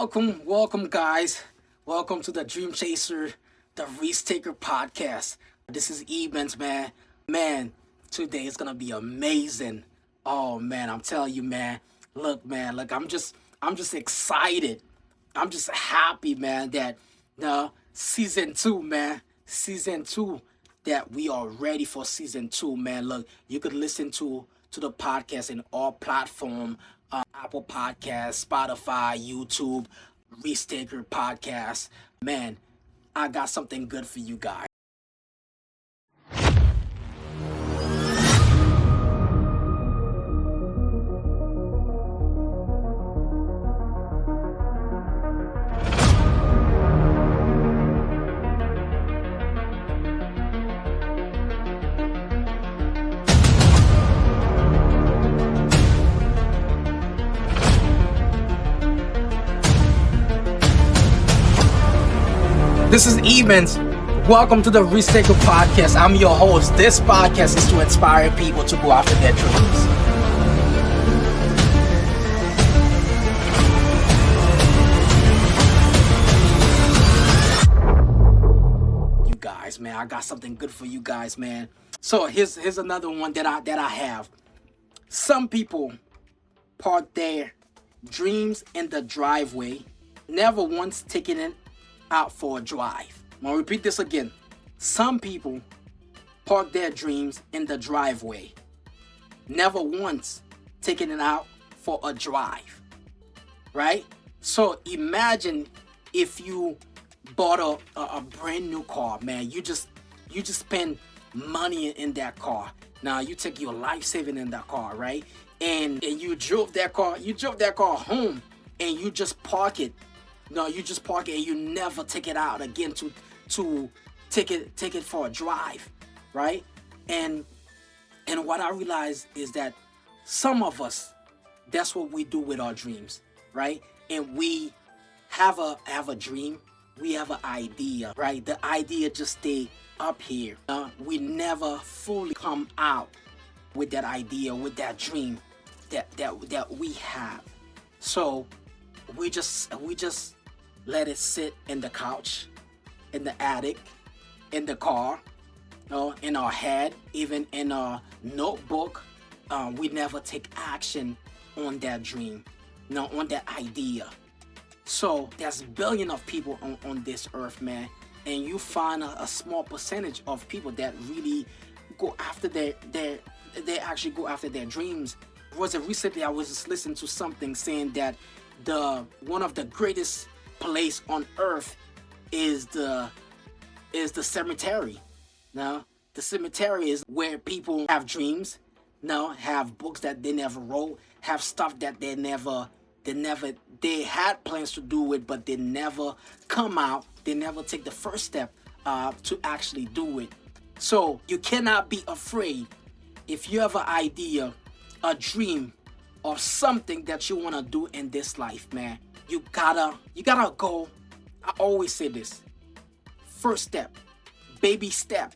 Welcome, guys. Welcome to the Dream Chaser, the Risk Taker podcast. This is Evans, man. Man, today is gonna be amazing. Oh man, I'm telling you, man. Look, I'm just excited. I'm just happy, man, that season two, man, season two, that we are ready for season two, man. Look, you could listen to the podcast in all platform, Apple Podcasts, Spotify, YouTube, Restaker Podcast. Man, I got something good for you guys. This is Evans. Welcome to the Restaker Podcast. I'm your host. This podcast is to inspire people to go after their dreams. You guys, man, I got something good for you guys, man. So here's another one that I have. Some people park their dreams in the driveway, never once taking it out for a drive. I'm gonna repeat this again. Some people park their dreams in the driveway, never once taking it out for a drive. Right? So imagine if you bought a brand new car, man. You just spend money in that car. Now you take your life saving in that car, right? And you drove that car home, and you just park it. No, you just park it and you never take it out again to take it for a drive, right? And what I realized is that some of us, that's what we do with our dreams, right? And we have a dream, we have an idea, right? The idea just stay up here. We never fully come out with that idea, with that dream that we have. So we just let it sit in the couch, in the attic, in the car, in our head, even in our notebook. We never take action on that dream, on that idea. So there's billions of people on this earth, man, and you find a small percentage of people that really go after they actually go after their dreams. Recently I was just listening to something saying that one of the greatest place on earth is the cemetery. Now, the cemetery is where people have dreams, have books that they never wrote, have stuff that they had plans to do it, but they never come out. They never take the first step to actually do it. So you cannot be afraid if you have an idea, a dream, or something that you want to do in this life, man. You gotta go. I always say this. First step, baby step.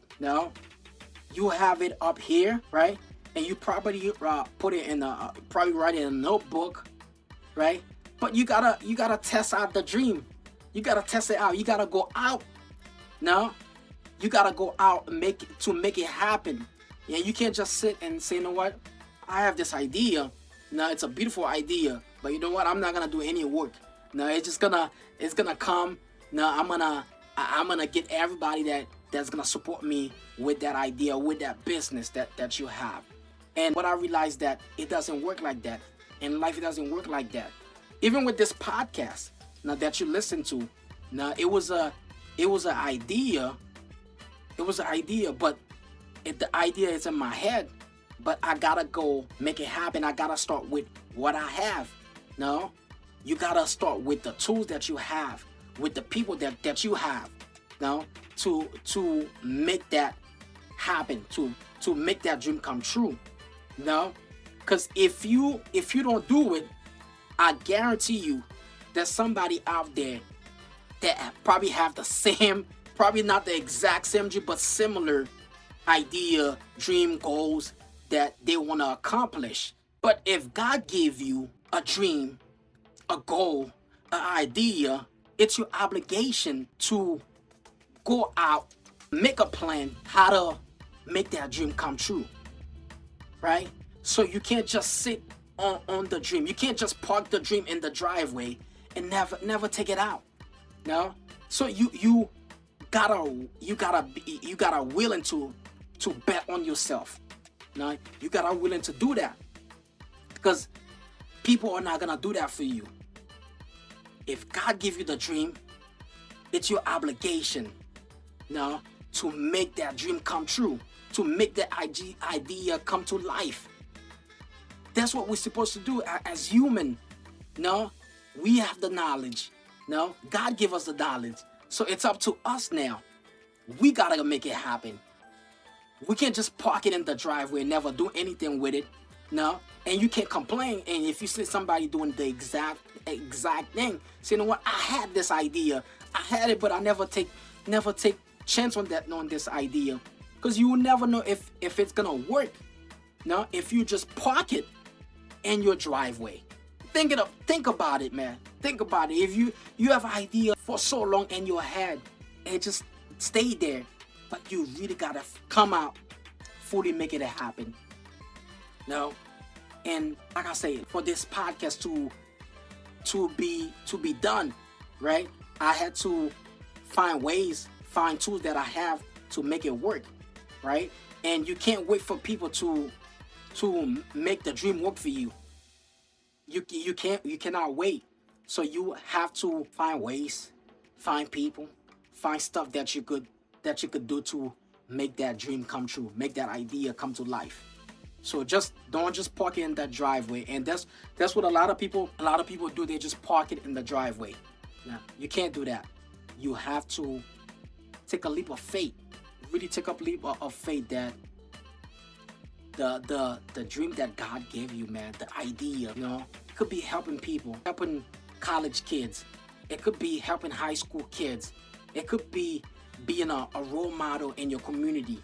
You have it up here, right? And you probably put it in probably write it in a notebook, right? But you gotta test out the dream. You gotta test it out. You gotta go out. You gotta go out and make it happen. Yeah, you can't just sit and say, you know what? I have this idea. No, it's a beautiful idea, but you know what? I'm not gonna do any work. No, it's gonna come. No, I'm gonna get everybody that's gonna support me with that idea, with that business that you have. And what I realized that it doesn't work like that. In life, it doesn't work like that. Even with this podcast, now that you listen to, now it was an idea. It was an idea, but the idea is in my head. But I gotta go make it happen. I gotta start with what I have. No, you gotta start with the tools that you have, with the people that you have. To make that happen, to make that dream come true. Because if you don't do it, I guarantee you there's somebody out there that probably have the same, probably not the exact same dream, but similar idea, dream, goals that they want to accomplish. But if God gave you a dream, a goal, an idea, it's your obligation to go out, make a plan how to make that dream come true, right? So you can't just sit on the dream. You can't just park the dream in the driveway and never take it out. No. So you gotta willing to bet on yourself. No, you gotta willing to do that, because people are not gonna do that for you. If God give you the dream, it's your obligation, no, to make that dream come true, to make that idea come to life. That's what we're supposed to do as human. No, we have the knowledge. No, God give us the knowledge. So it's up to us now. We gotta make it happen. We can't just park it in the driveway and never do anything with it. No, and you can't complain. And if you see somebody doing the exact thing, say, you know what? I had this idea. I had it, but I never take chance on this idea, because you will never know if it's gonna work. No, if you just park it in your driveway. Think about it, man. Think about it. If you have an idea for so long in your head and it just stay there, but you really gotta come out, fully make it happen. No, and like I say, for this podcast to be done, right? I had to find tools that I have to make it work, right? And you can't wait for people to make the dream work for you. You cannot wait. So you have to find ways, find people, find stuff that you could do to make that dream come true, make that idea come to life. So don't just park it in that driveway. And that's what a lot of people do. They just park it in the driveway. Now, you can't do that. You have to take a leap of faith. Really take a leap of faith that the dream that God gave you, man, the idea, you know, it could be helping people, helping college kids. It could be helping high school kids. It could be being a role model in your community.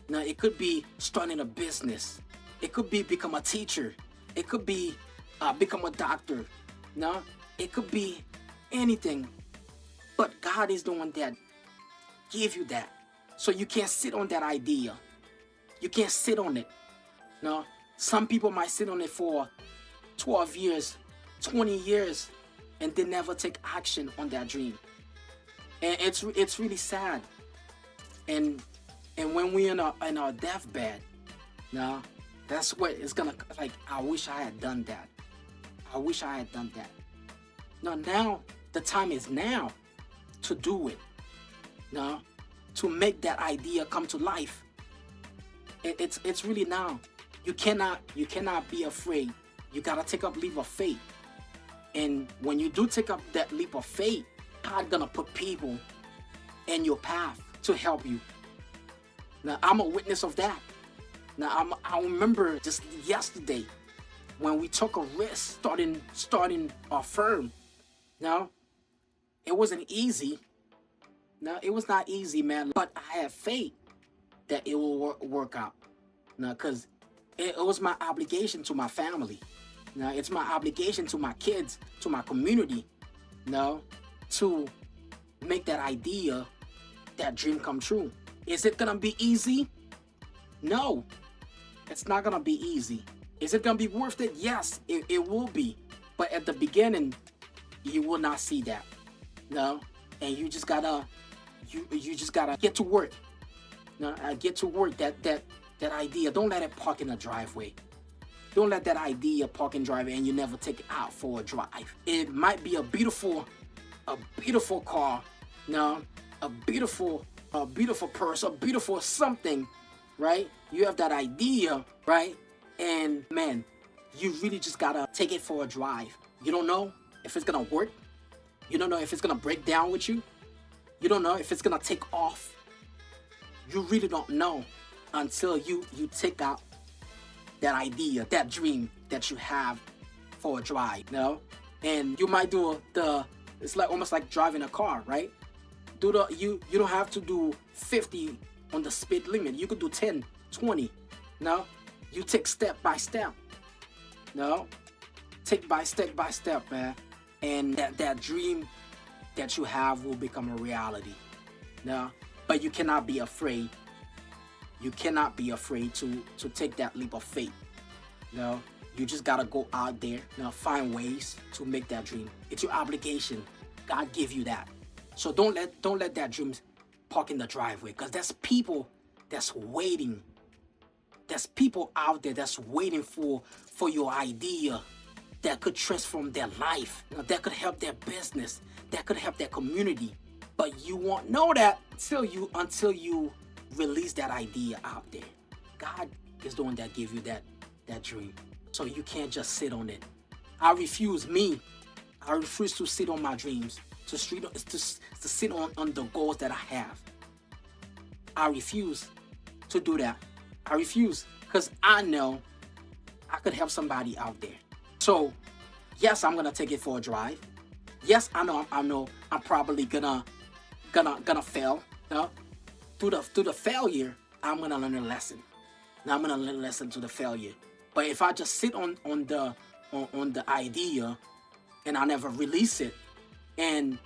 Now, it could be starting a business. It could be become a teacher. It could be become a doctor. No, it could be anything. But God is the one that gave you that. So you can't sit on that idea. You can't sit on it. No, some people might sit on it for 12 years, 20 years, and they never take action on that dream. And it's really sad. And when we're in our deathbed, now that's what it's gonna, like, I wish I had done that. I wish I had done that. Now the time is now to do it. Now, to make that idea come to life. It's really now. You cannot be afraid. You gotta take up leap of faith. And when you do take up that leap of faith, God's gonna put people in your path to help you. Now, I'm a witness of that. Now, I remember just yesterday when we took a risk starting our firm. Now, it wasn't easy. No, it was not easy, man. But I have faith that it will work out. Now, because it was my obligation to my family. Now, it's my obligation to my kids, to my community. Now, to make that idea, that dream come true. Is it gonna be easy? No, it's not gonna be easy. Is it gonna be worth it? Yes, it will be. But at the beginning, you will not see that. No, and you just gotta get to work. No, get to work that idea. Don't let it park in a driveway. Don't let that idea park in driveway and you never take it out for a drive. It might be a beautiful car. No, a beautiful purse, a beautiful something, right? You have that idea, right? And man, you really just gotta take it for a drive. You don't know if it's gonna work. You don't know if it's gonna break down with you. You don't know if it's gonna take off. You really don't know until you take out that idea, that dream that you have for a drive, you know? And you might do it's like almost like driving a car, right? You don't have to do 50 on the speed limit. You could do 10, 20. No, you take step by step. No, take by step, man. and that dream that you have will become a reality. Now, but you cannot be afraid. You cannot be afraid to take that leap of faith. No, you just gotta go out there, find ways to make that dream. It's your obligation. God gave you that. So don't let that dream park in the driveway, because there's people that's waiting. There's people out there that's waiting for your idea that could transform their life, that could help their business, that could help their community. But you won't know that until you release that idea out there. God is the one that gave you that dream. So you can't just sit on it. I refuse to sit on my dreams, to sit on the goals that I have. I refuse to do that. I refuse, because I know I could help somebody out there. So yes, I'm gonna take it for a drive. Yes, I know I'm probably gonna fail. Through the failure, I'm gonna learn a lesson. Now I'm gonna learn a lesson to the failure. But if I just sit on the idea and I never release it, and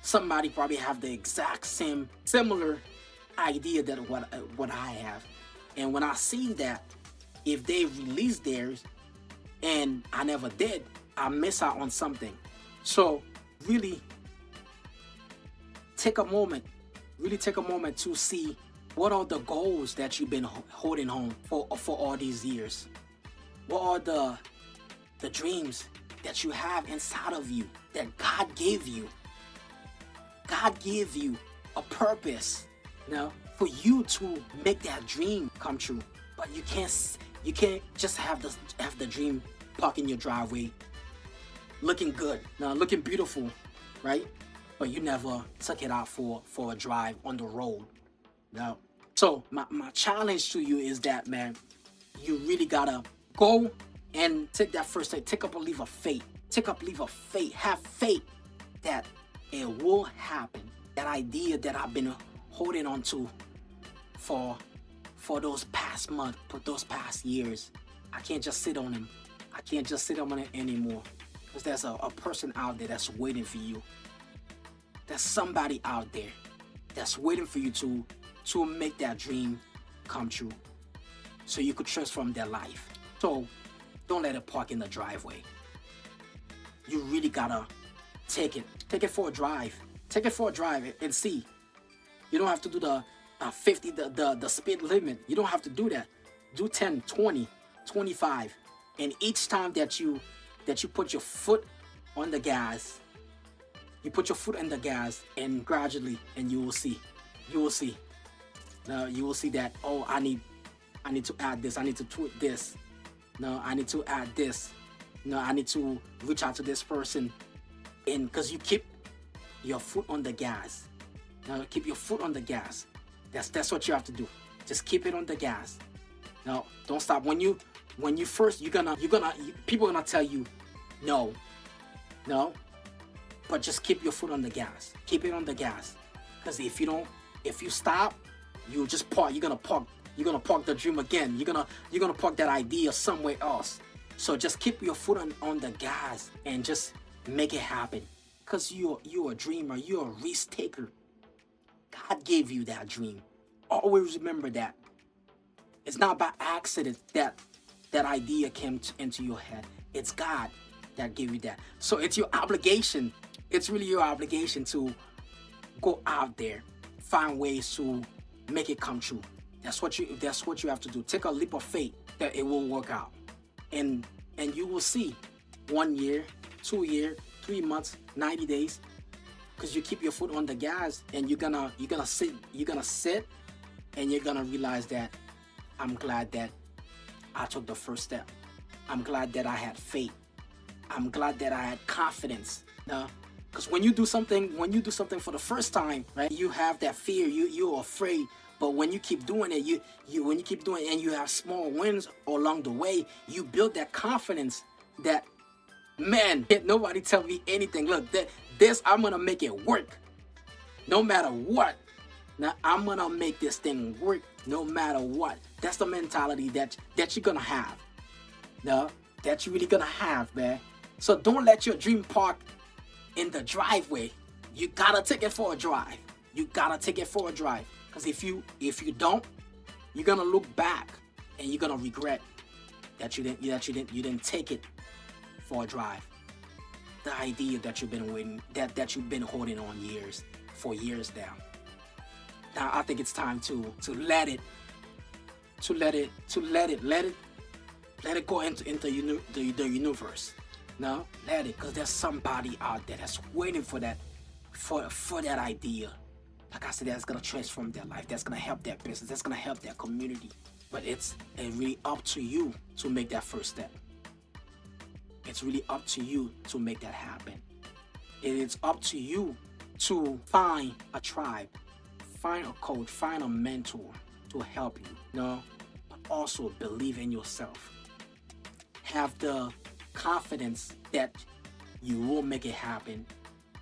somebody probably have the exact similar idea that what I have, and when I see that, if they release theirs and I never did, I miss out on something. So really take a moment to see what are the goals that you've been holding on for all these years. What are the dreams that you have inside of you that God gave you? God gave you a purpose, for you to make that dream come true. But you can't just have the dream parked in your driveway, looking good, looking beautiful, right? But you never took it out for a drive on the road. Now, so my challenge to you is that, man, you really gotta go and take that first step. Take up a leap of faith. Take up a leap of faith. Have faith that it will happen. That idea that I've been holding on to for those past months, for those past years, I can't just sit on them. I can't just sit on it anymore, because there's a person out there that's waiting for you. There's somebody out there that's waiting for you to make that dream come true, so you could transform their life. So don't let it park in the driveway. You really gotta take it for a drive. Take it for a drive and see. You don't have to do the 50, the speed limit. You don't have to do that. Do 10, 20, 25. And each time that you put your foot on the gas, and gradually, and you will see. Now you will see that, oh, I need to add this. I need to tweak this. No, I need to add this. No, I need to reach out to this person. And because you keep your foot on the gas. Now keep your foot on the gas. That's what you have to do. Just keep it on the gas. No, don't stop. When you first, people are gonna tell you no, but just keep your foot on the gas. Keep it on the gas. Because if you stop, you just park. You're gonna park the dream again. You're gonna park that idea somewhere else. So just keep your foot on the gas and just make it happen. Because you're a dreamer. You're a risk taker. God gave you that dream. Always remember that. It's not by accident that idea came into your head. It's God that gave you that. So it's your obligation. It's really your obligation to go out there, find ways to make it come true. That's what you have to do. Take a leap of faith that it will work out. And you will see 1 year, 2 years, 3 months, 90 days. Because you keep your foot on the gas, and you're gonna sit and you're gonna realize that I'm glad that I took the first step. I'm glad that I had faith. I'm glad that I had confidence. Because when you do something for the first time, right, you have that fear. You're afraid. But when you keep doing it, when you keep doing it and you have small wins along the way, you build that confidence that, man, can't nobody tell me anything. Look, this I'm gonna make it work, no matter what. Now I'm gonna make this thing work, no matter what. That's the mentality that you're gonna have. That you're really gonna have, man. So don't let your dream park in the driveway, you gotta take it for a drive. You gotta take it for a drive. Because if you don't, you're gonna look back and you're gonna regret that you didn't take it for a drive. The idea that you've been waiting, that you've been holding on for years now. Now I think it's time to let it go into the universe. No, let it, because there's somebody out there that's waiting for that idea. Like I said, that's gonna transform their life. That's gonna help their business. That's gonna help their community. But it's really up to you to make that first step. It's really up to you to make that happen. It is up to you to find a tribe, find a coach, find a mentor to help you. No, but also believe in yourself. Have the confidence that you will make it happen,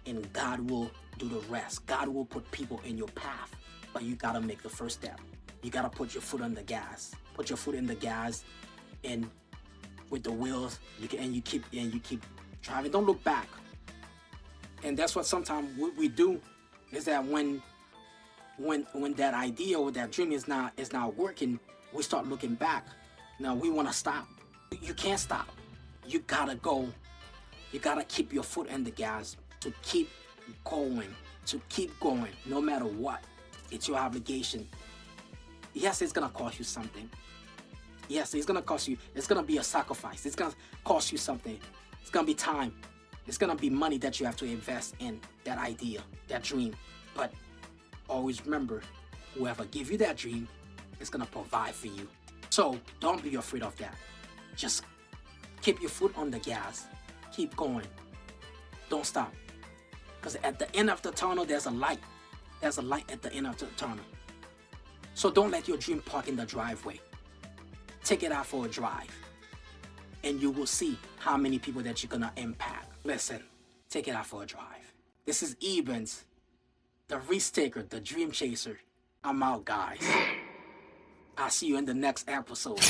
and God will do the rest. God will put people in your path, but you gotta make the first step. You gotta put your foot on the gas. Put your foot in the gas, and with the wheels, you keep driving. Don't look back. And that's what sometimes we do, is that when that idea or that dream is not working, we start looking back. Now we want to stop. You can't stop. You gotta go. You gotta keep your foot in the gas to keep going. No matter what. It's your obligation. Yes, it's gonna cost you something. Yes, it's gonna cost you. It's gonna be a sacrifice. It's gonna cost you something. It's gonna be time. It's gonna be money that you have to invest in that idea, that dream. But always remember, whoever give you that dream is gonna provide for you. So don't be afraid of that. Just keep your foot on the gas. Keep going. Don't stop. Because at the end of the tunnel, there's a light. There's a light at the end of the tunnel. So don't let your dream park in the driveway. Take it out for a drive. And you will see how many people that you're gonna impact. Listen, take it out for a drive. This is Ebens, the risk taker, the dream chaser. I'm out, guys. I'll see you in the next episode.